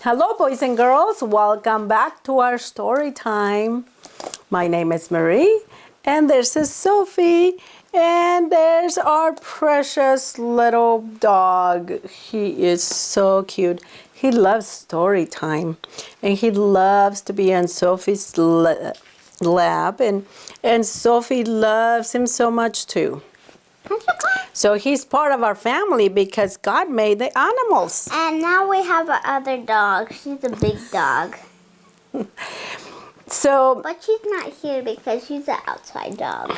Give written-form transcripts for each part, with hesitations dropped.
Hello, boys and girls. Welcome back to our story time. My name is Marie, and this is Sophie, and there's our precious little dog. He is so cute. He loves story time, and he loves to be in Sophie's lap, and Sophie loves him so much too. So he's part of our family because God made the animals. And now we have another dog. She's a big dog. But she's not here because she's an outside dog.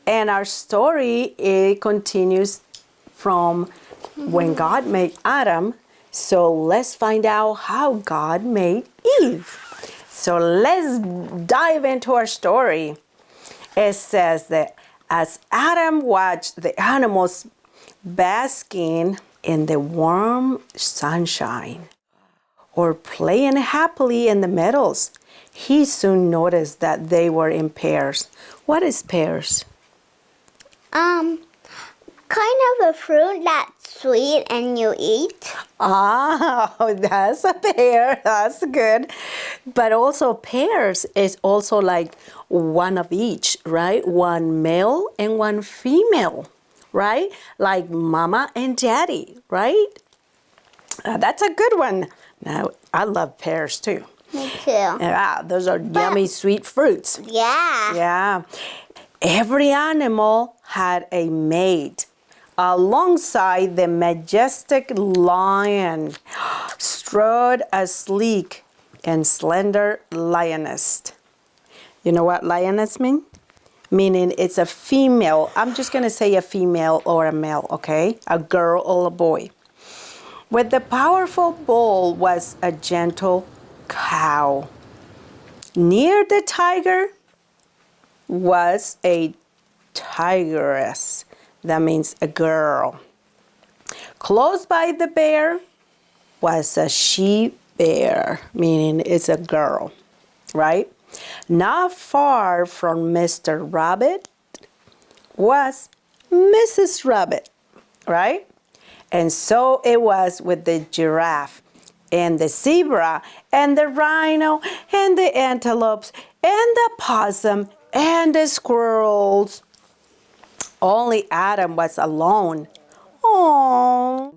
And our story, it continues from when God made Adam. So let's find out how God made Eve. So let's dive into our story. It says that as Adam watched the animals basking in the warm sunshine or playing happily in the meadows, he soon noticed that they were in pairs. What is pairs? Kind of a fruit that's sweet and you eat. Oh, that's a pear. That's good. But also pairs is also like one of each, right? One male and one female, right? Like mama and daddy, right? That's a good one. Now, I love pears too. Me too. Yeah, those are yummy sweet fruits. Yeah. Yeah. Every animal had a mate. Alongside the majestic lion strode a sleek and slender lioness. You know what lioness mean? Meaning it's a female. I'm just going to say a female or a male, okay? A girl or a boy. With the powerful bull was a gentle cow. Near the tiger was a tigress. That means a girl. Close by the bear was a she-bear, meaning it's a girl, right? Not far from Mr. Rabbit was Mrs. Rabbit, right? And so it was with the giraffe and the zebra and the rhino and the antelopes and the possum and the squirrels. Only Adam was alone. Oh,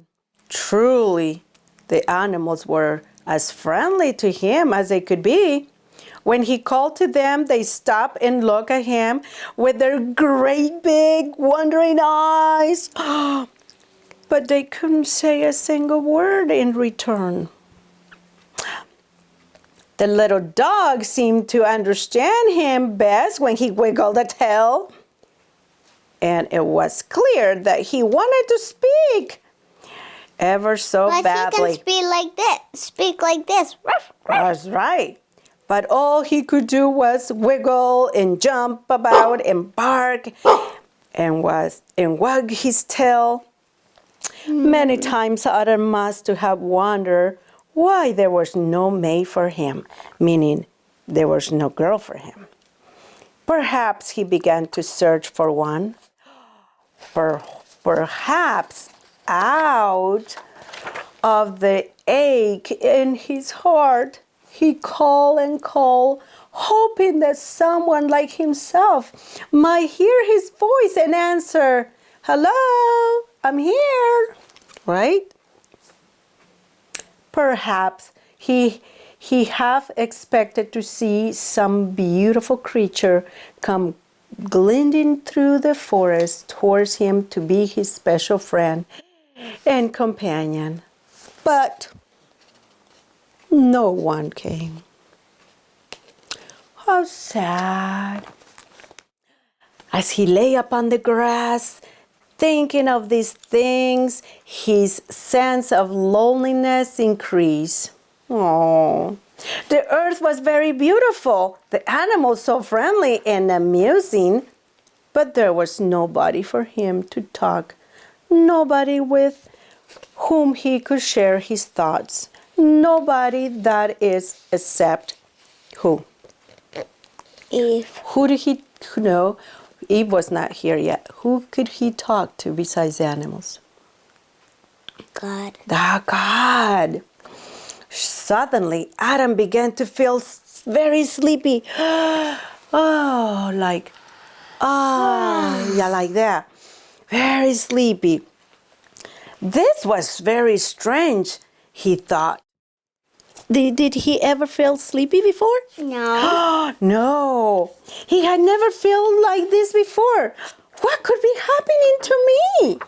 truly, the animals were as friendly to him as they could be. When he called to them, they stopped and looked at him with their great big wondering eyes. But they couldn't say a single word in return. The little dog seemed to understand him best when he wiggled a tail. And it was clear that he wanted to speak ever so badly. But he can speak like this. Ruff, ruff. That's right. But all he could do was wiggle and jump about and bark and wag his tail. Many times Adam must have wondered why there was no mate for him, meaning there was no girl for him. Perhaps he began to search for one. Perhaps out of the ache in his heart, he called and called, hoping that someone like himself might hear his voice and answer, "Hello, I'm here," right? Perhaps he half expected to see some beautiful creature come gliding through the forest towards him to be his special friend and companion. But no one came. How sad. As he lay upon the grass, thinking of these things, his sense of loneliness increased. Oh, the earth was very beautiful, the animals so friendly and amusing, but there was nobody for him to talk, nobody with whom he could share his thoughts, nobody, that is, except who? Eve. Who did he know? Eve was not here yet. Who could he talk to besides the animals? God. God. Suddenly, Adam began to feel very sleepy. Oh, yeah, like that. Very sleepy. This was very strange, he thought. Did he ever feel sleepy before? No. No, he had never felt like this before. What could be happening to me?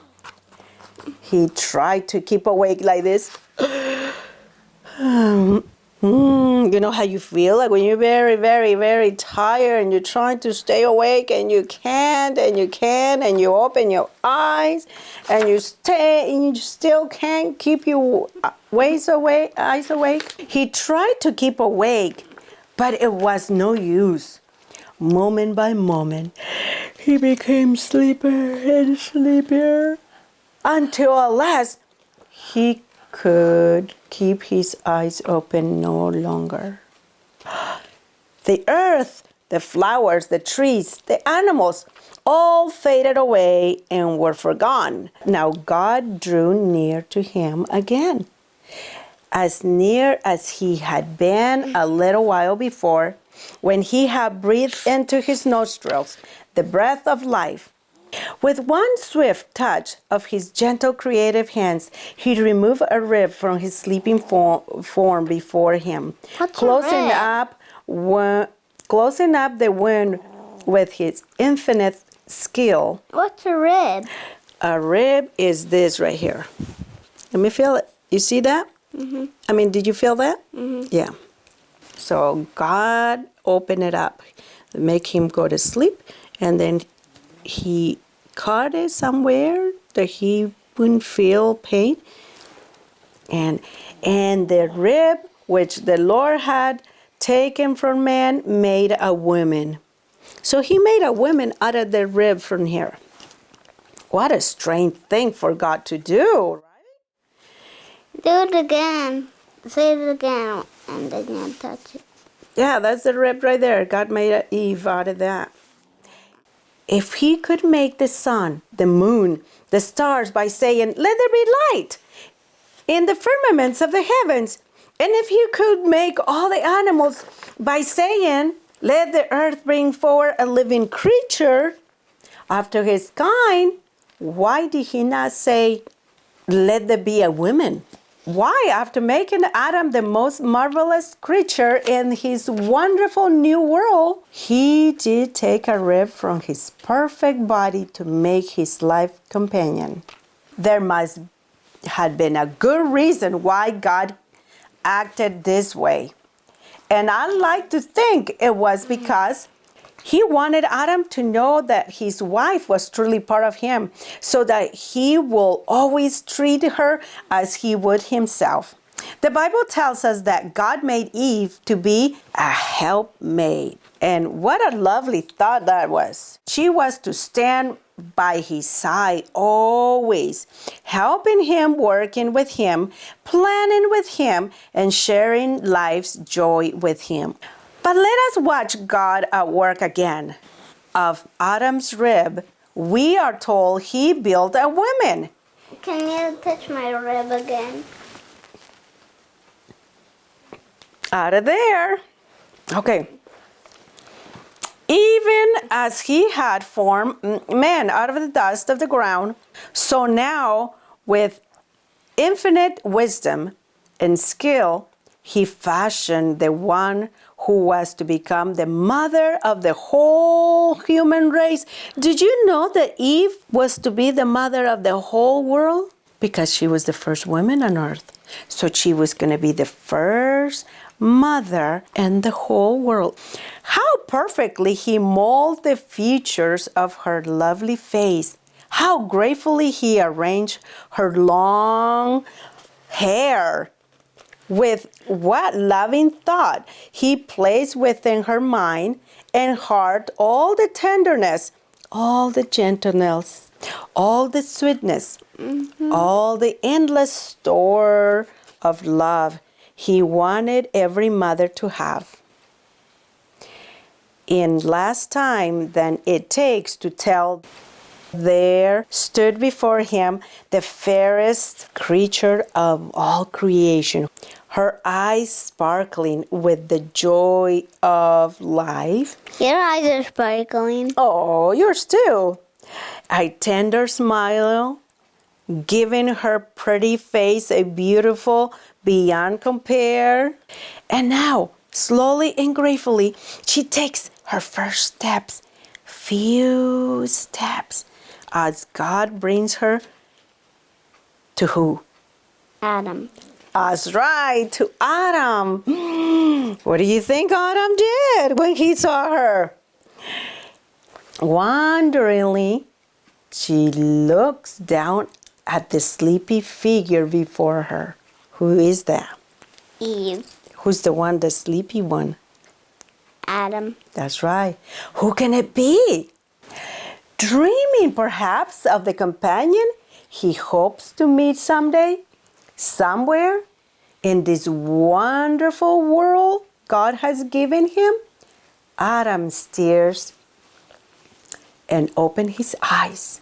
He tried to keep awake like this. You know how you feel like when you're very, very, very tired and you're trying to stay awake and you can't and you can, and you open your eyes and you still can't keep your eyes awake. He tried to keep awake, but it was no use. Moment by moment, he became sleepier and sleepier until at last he could keep his eyes open no longer. The earth, the flowers, the trees, the animals, all faded away and were forgotten. Now God drew near to him again, as near as he had been a little while before, when he had breathed into his nostrils the breath of life. With one swift touch of his gentle creative hands, he removed a rib from his sleeping form before him, closing up the wound with his infinite skill. What's a rib? A rib is this right here. Let me feel it. You see that? Mm-hmm. I mean, did you feel that? Mm-hmm. Yeah. So God opened it up, make him go to sleep, and then he cut it somewhere that he wouldn't feel pain. And the rib which the Lord had taken from man made a woman. So he made a woman out of the rib from here. What a strange thing for God to do, right? Do it again. Say it again, and then you touch it. Yeah, that's the rib right there. God made Eve out of that. If he could make the sun, the moon, the stars by saying, "Let there be light," in the firmaments of the heavens, and if he could make all the animals by saying, "Let the earth bring forth a living creature after his kind," why did he not say, "Let there be a woman"? Why, after making Adam the most marvelous creature in his wonderful new world, he did take a rib from his perfect body to make his life companion? There must have been a good reason why God acted this way. And I like to think it was because he wanted Adam to know that his wife was truly part of him, so that he will always treat her as he would himself. The Bible tells us that God made Eve to be a helpmate. And what a lovely thought that was. She was to stand by his side always, helping him, working with him, planning with him, and sharing life's joy with him. But let us watch God at work again. Of Adam's rib, we are told he built a woman. Can you touch my rib again? Out of there. Okay. Even as he had formed man out of the dust of the ground, so now with infinite wisdom and skill, he fashioned the one who was to become the mother of the whole human race. Did you know that Eve was to be the mother of the whole world? Because she was the first woman on earth. So she was going to be the first mother in the whole world. How perfectly he molded the features of her lovely face. How gratefully he arranged her long hair. With what loving thought he placed within her mind and heart all the tenderness, all the gentleness, all the sweetness, all the endless store of love he wanted every mother to have. In less time than it takes to tell, there stood before him the fairest creature of all creation. her eyes sparkling with the joy of life. Your eyes are sparkling. Oh, yours too. A tender smile, giving her pretty face a beautiful beyond compare. And now, slowly and gratefully, she takes her first steps, few steps, as God brings her to who? Adam. That's right, to Adam. What do you think Adam did when he saw her? Wonderingly, she looks down at the sleepy figure before her. Who is that? Eve. Who's the one, the sleepy one? Adam. That's right. Who can it be? Dreaming perhaps of the companion he hopes to meet someday, somewhere in this wonderful world God has given him. Adam stares and opens his eyes.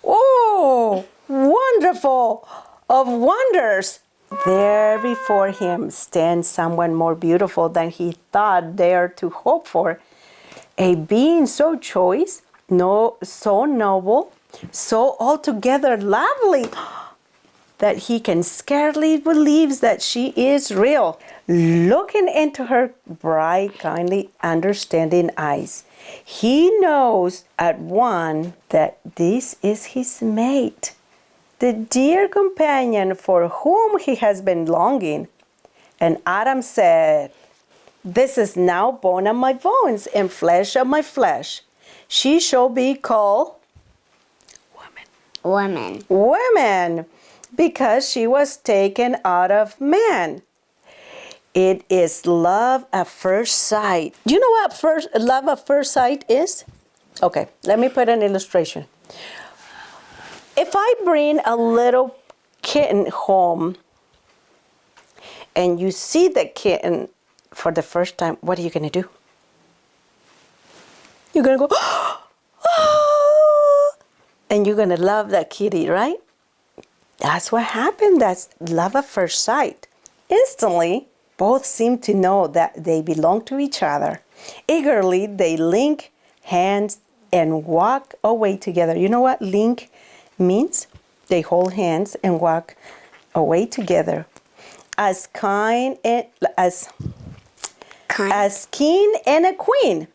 Oh, wonderful of wonders! There before him stands someone more beautiful than he thought dared to hope for. A being so choice, so noble, so altogether lovely, that he can scarcely believe that she is real. Looking into her bright, kindly, understanding eyes, he knows at once that this is his mate, the dear companion for whom he has been longing. And Adam said, "This is now bone of my bones and flesh of my flesh. She shall be called woman, because she was taken out of man." It is love at first sight. Do you know what love at first sight is? Okay, let me put an illustration. If I bring a little kitten home and you see the kitten for the first time, what are you going to do? You're going to go, "Oh!" And you're going to love that kitty, right? That's what happened. That's love at first sight. Instantly, both seem to know that they belong to each other. Eagerly, they link hands and walk away together. You know what link means? They hold hands and walk away together. As king and a queen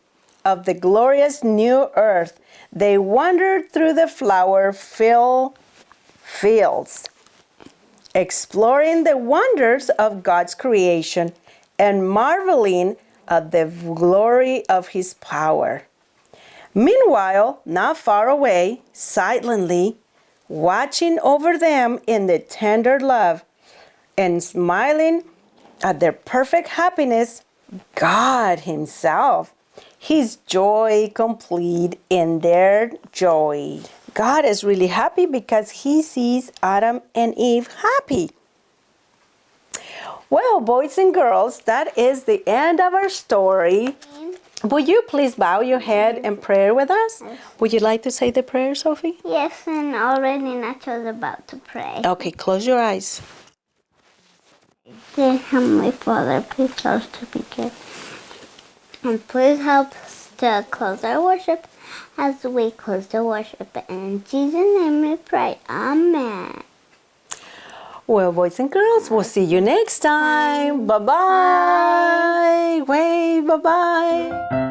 of the glorious new earth, they wandered through the flower-filled fields, exploring the wonders of God's creation and marveling at the glory of his power. Meanwhile, not far away, silently, watching over them in the tender love and smiling at their perfect happiness, God himself, his joy complete in their joy. God is really happy because he sees Adam and Eve happy. Well, boys and girls, that is the end of our story. Would you please bow your head and pray with us? Would you like to say the prayer, Sophie? Yes, and already Nacho's about to pray. Okay, close your eyes. Dear Heavenly Father, please help us to be good. And please help us to close our worship as we close the worship. In Jesus' name we pray. Amen. Well, boys and girls, we'll see you next time. Bye-bye. Wave, bye-bye.